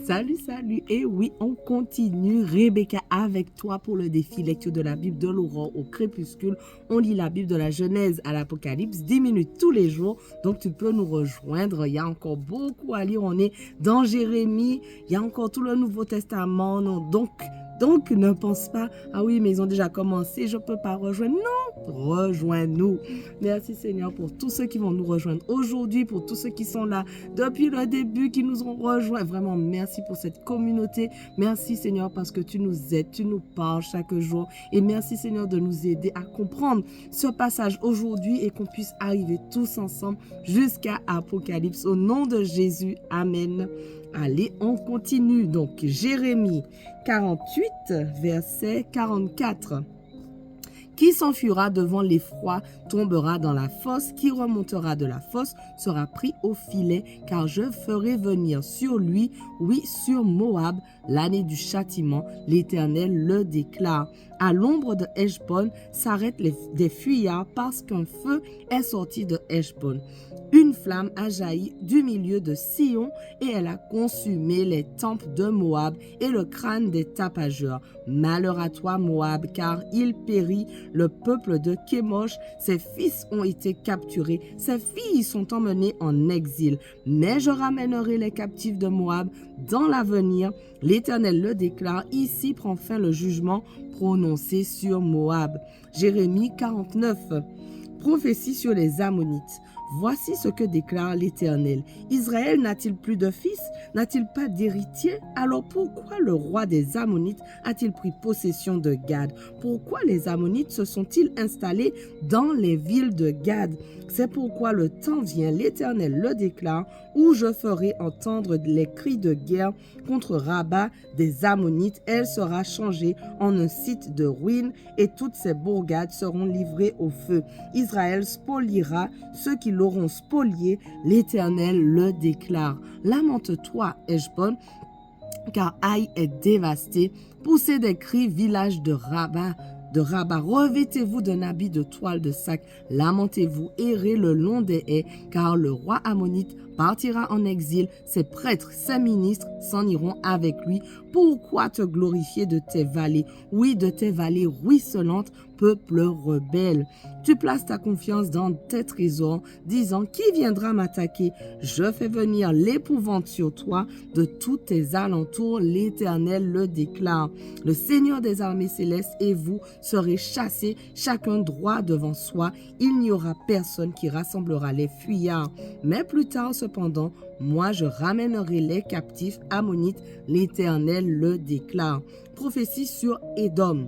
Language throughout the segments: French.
Salut, salut. Et oui, on continue. Rebecca avec toi pour le défi lecture de la Bible de l'aurore au crépuscule. On lit la Bible de la Genèse à l'Apocalypse 10 minutes tous les jours. Donc, tu peux nous rejoindre. Il y a encore beaucoup à lire. On est dans Jérémie. Il y a encore tout le Nouveau Testament. Non, donc, ne pense pas, ah oui, mais ils ont déjà commencé, je ne peux pas rejoindre. Non, rejoins-nous. Merci Seigneur pour tous ceux qui vont nous rejoindre aujourd'hui, pour tous ceux qui sont là depuis le début, qui nous ont rejoints. Vraiment, merci pour cette communauté. Merci Seigneur parce que tu nous aides, tu nous parles chaque jour. Et merci Seigneur de nous aider à comprendre ce passage aujourd'hui et qu'on puisse arriver tous ensemble jusqu'à Apocalypse. Au nom de Jésus, Amen. Allez, on continue. Donc, Jérémie 48, verset 44. Qui s'enfuira devant l'effroi tombera dans la fosse, qui remontera de la fosse sera pris au filet, car je ferai venir sur lui, oui, sur Moab, l'année du châtiment, l'Éternel le déclare. À l'ombre de Heshbon s'arrêtent des fuyards parce qu'un feu est sorti de Heshbon. Une flamme a jailli du milieu de Sion et elle a consumé les temples de Moab et le crâne des tapageurs. Malheur à toi, Moab, car il périt le peuple de Kémosh. Ses fils ont été capturés, ses filles sont emmenées en exil. Mais je ramènerai les captifs de Moab dans l'avenir. L'Éternel le déclare. Ici prend fin le jugement prononcé sur Moab. Jérémie 49. Prophétie sur les Ammonites. Voici ce que déclare l'Éternel. Israël n'a-t-il plus de fils? N'a-t-il pas d'héritier? Alors pourquoi le roi des Ammonites a-t-il pris possession de Gad? Pourquoi les Ammonites se sont-ils installés dans les villes de Gad? C'est pourquoi le temps vient, l'Éternel le déclare, où je ferai entendre les cris de guerre contre Rabat des Ammonites. Elle sera changée en un site de ruines et toutes ses bourgades seront livrées au feu. Israël spoliera ceux qui l'auront spolié, l'Éternel le déclare. Lamente-toi, Heshbon, car Haï est dévasté. Poussez des cris, village de Rabat. Revêtez-vous d'un habit de toile de sac, lamentez-vous, errez le long des haies, car le roi ammonite partira en exil, ses prêtres, ses ministres s'en iront avec lui. Pourquoi te glorifier de tes vallées? Oui, de tes vallées ruisselantes, peuple rebelle. Tu places ta confiance dans tes trésors, disant, qui viendra m'attaquer? Je fais venir l'épouvante sur toi de tous tes alentours, l'Éternel le déclare. Le Seigneur des armées célestes et vous serez chassés, chacun droit devant soi. Il n'y aura personne qui rassemblera les fuyards. Mais plus tard, cependant, moi je ramènerai les captifs ammonites, l'Éternel le déclare. Prophétie sur Édom.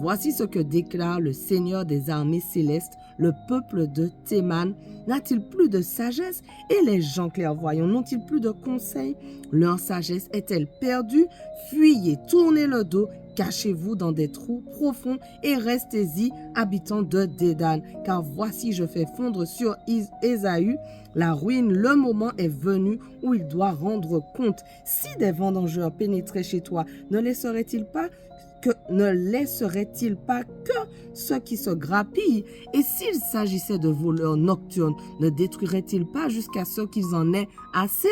Voici ce que déclare le Seigneur des armées célestes, le peuple de Théman. N'a-t-il plus de sagesse? Et les gens clairvoyants n'ont-ils plus de conseils? Leur sagesse est-elle perdue? Fuyez, tournez le dos, cachez-vous dans des trous profonds et restez-y, habitants de Dédan. Car voici, je fais fondre sur Ésaü la ruine. Le moment est venu où il doit rendre compte. Si des vendangeurs pénétraient chez toi, ne laisserait-il pas que ceux qui se grappillent? Et s'il s'agissait de voleurs nocturnes, ne détruiraient-ils pas jusqu'à ce qu'ils en aient assez?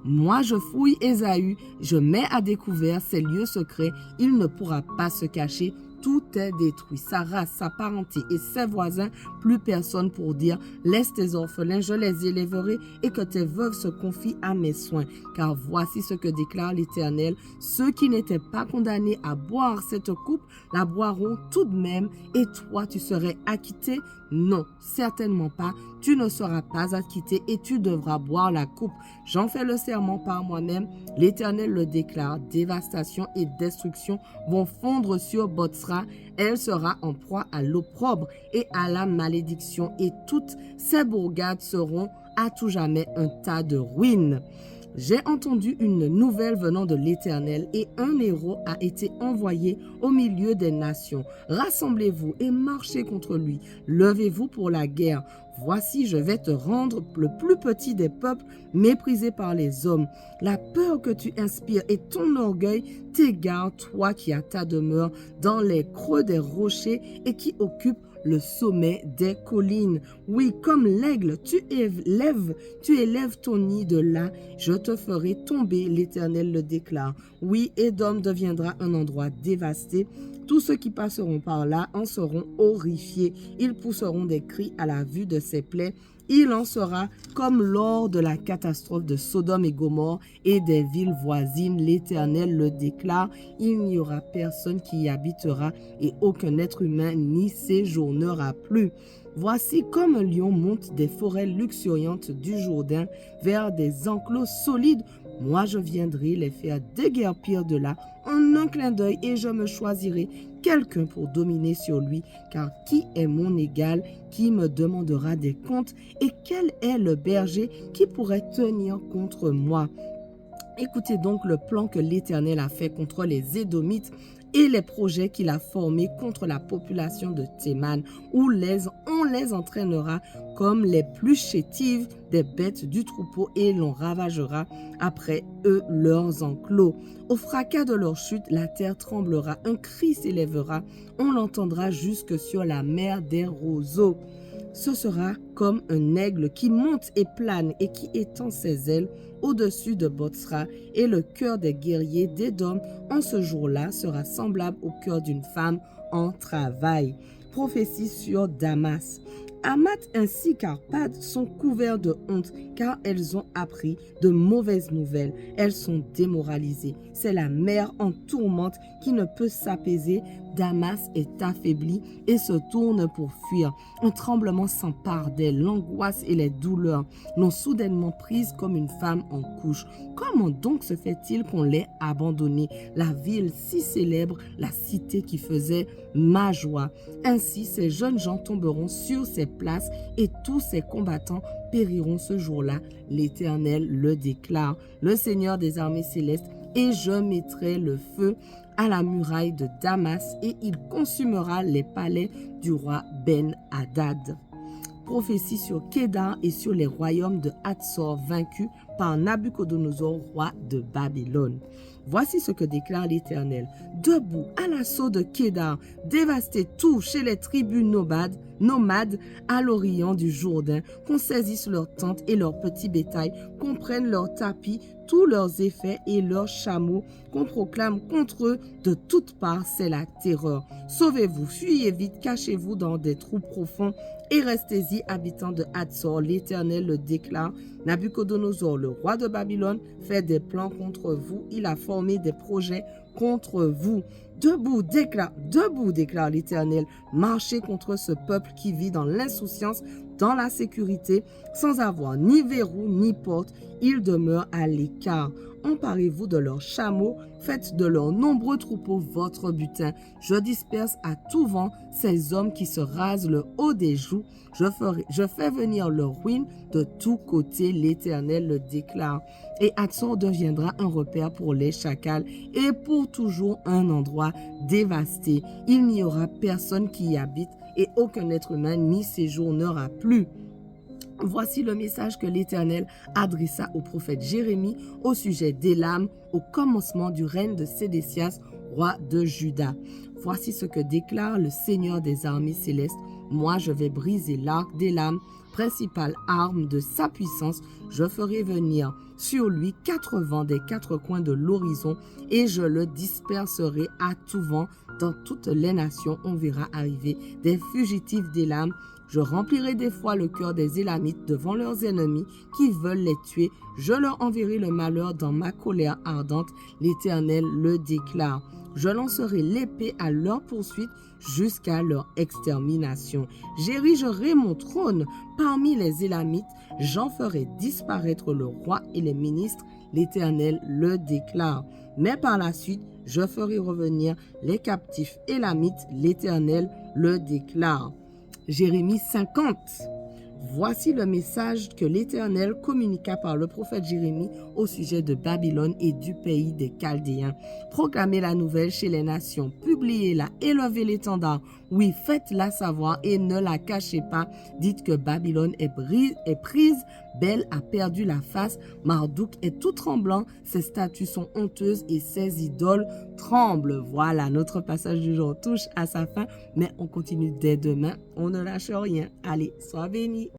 Moi, je fouille Ésaü, je mets à découvert ses lieux secrets, il ne pourra pas se cacher. Tout est détruit, sa race, sa parenté et ses voisins, plus personne pour dire « Laisse tes orphelins, je les élèverai et que tes veuves se confient à mes soins. » Car voici ce que déclare l'Éternel, ceux qui n'étaient pas condamnés à boire cette coupe la boiront tout de même, et toi tu serais acquitté? Non, certainement pas, tu ne seras pas acquitté et tu devras boire la coupe. J'en fais le serment par moi-même, l'Éternel le déclare, dévastation et destruction vont fondre sur Botsra, elle sera en proie à l'opprobre et à la malédiction, et toutes ses bourgades seront à tout jamais un tas de ruines. J'ai entendu une nouvelle venant de l'Éternel, et un héros a été envoyé au milieu des nations. Rassemblez-vous et marchez contre lui. Levez-vous pour la guerre. Voici, je vais te rendre le plus petit des peuples, méprisé par les hommes. La peur que tu inspires et ton orgueil t'égarent, toi qui as ta demeure dans les creux des rochers et qui occupe le sommet des collines. Oui, comme l'aigle, tu élèves ton nid de là, je te ferai tomber, l'Éternel le déclare. Oui, Édom deviendra un endroit dévasté. Tous ceux qui passeront par là en seront horrifiés. Ils pousseront des cris à la vue de ses plaies. Il en sera comme lors de la catastrophe de Sodome et Gomorrhe et des villes voisines. L'Éternel le déclare. Il n'y aura personne qui y habitera et aucun être humain n'y séjournera plus. Voici comme un lion monte des forêts luxuriantes du Jourdain vers des enclos solides. Moi, je viendrai les faire déguerpir de là en un clin d'œil et je me choisirai quelqu'un pour dominer sur lui. Car qui est mon égal qui me demandera des comptes et quel est le berger qui pourrait tenir contre moi? Écoutez donc le plan que l'Éternel a fait contre les Édomites et les projets qu'il a formés contre la population de Théman, où on les entraînera comme les plus chétives des bêtes du troupeau et l'on ravagera après eux leurs enclos. Au fracas de leur chute, la terre tremblera, un cri s'élèvera, on l'entendra jusque sur la mer des roseaux. Ce sera comme un aigle qui monte et plane et qui étend ses ailes au-dessus de Botsra, et le cœur des guerriers d'Édom en ce jour-là sera semblable au cœur d'une femme en travail. Prophétie sur Damas. Hamath ainsi qu'Arpad sont couverts de honte car elles ont appris de mauvaises nouvelles. Elles sont démoralisées. C'est la mer en tourmente qui ne peut s'apaiser. Damas est affaibli et se tourne pour fuir. Un tremblement s'empare d'elle. L'angoisse et les douleurs l'ont soudainement prise comme une femme en couche. Comment donc se fait-il qu'on l'ait abandonnée, la ville si célèbre, la cité qui faisait ma joie? Ainsi, ces jeunes gens tomberont sur ces places et tous ces combattants périront ce jour-là. L'Éternel le déclare, le Seigneur des armées célestes, et je mettrai le feu à la muraille de Damas et il consumera les palais du roi Ben-Hadad. Prophétie sur Kédar et sur les royaumes de Hatzor vaincus par Nabuchodonosor, roi de Babylone. Voici ce que déclare l'Éternel. Debout à l'assaut de Kédar, dévastez tout chez les tribus nomades à l'orient du Jourdain, qu'on saisisse leurs tentes et leurs petits bétails, qu'on prenne leurs tapis, tous leurs effets et leurs chameaux, qu'on proclame contre eux de toutes parts, c'est la terreur. Sauvez-vous, fuyez vite, cachez-vous dans des trous profonds et restez-y, habitants de Hatzor. L'Éternel le déclare. Nabuchodonosor, le roi de Babylone, fait des plans contre vous. Il a formé des projets contre vous. Debout, déclare l'Éternel. Marchez contre ce peuple qui vit dans l'insouciance, dans la sécurité, sans avoir ni verrou ni porte. Ils demeurent à l'écart. Emparez-vous de leurs chameaux, faites de leurs nombreux troupeaux votre butin. Je disperse à tout vent ces hommes qui se rasent le haut des joues. Je fais venir leur ruine de tous côtés, l'Éternel le déclare. Et Hatzor deviendra un repère pour les chacals et pour toujours un endroit dévasté. Il n'y aura personne qui y habite et aucun être humain n'y séjournera plus. Voici le message que l'Éternel adressa au prophète Jérémie au sujet d'Élam au commencement du règne de Sédécias, roi de Juda. Voici ce que déclare le Seigneur des armées célestes. Moi, je vais briser l'arc d'Élam, principale arme de sa puissance. Je ferai venir sur lui 4 vents des 4 coins de l'horizon et je le disperserai à tout vent. Dans toutes les nations, on verra arriver des fugitifs d'Élam. Je remplirai des fois le cœur des Élamites devant leurs ennemis qui veulent les tuer. Je leur enverrai le malheur dans ma colère ardente. L'Éternel le déclare. Je lancerai l'épée à leur poursuite jusqu'à leur extermination. J'érigerai mon trône parmi les Élamites. J'en ferai disparaître le roi et les ministres. L'Éternel le déclare. Mais par la suite, je ferai revenir les captifs Élamites. L'Éternel le déclare. Jérémie 50. Voici le message que l'Éternel communiqua par le prophète Jérémie au sujet de Babylone et du pays des Chaldéens. Proclamez la nouvelle chez les nations, publiez-la, élevez l'étendard. Oui, faites-la savoir et ne la cachez pas. Dites que Babylone est prise, Bel a perdu la face, Marduk est tout tremblant, ses statues sont honteuses et ses idoles tremblent. Voilà, notre passage du jour touche à sa fin, mais on continue dès demain. On ne lâche rien. Allez, sois bénis.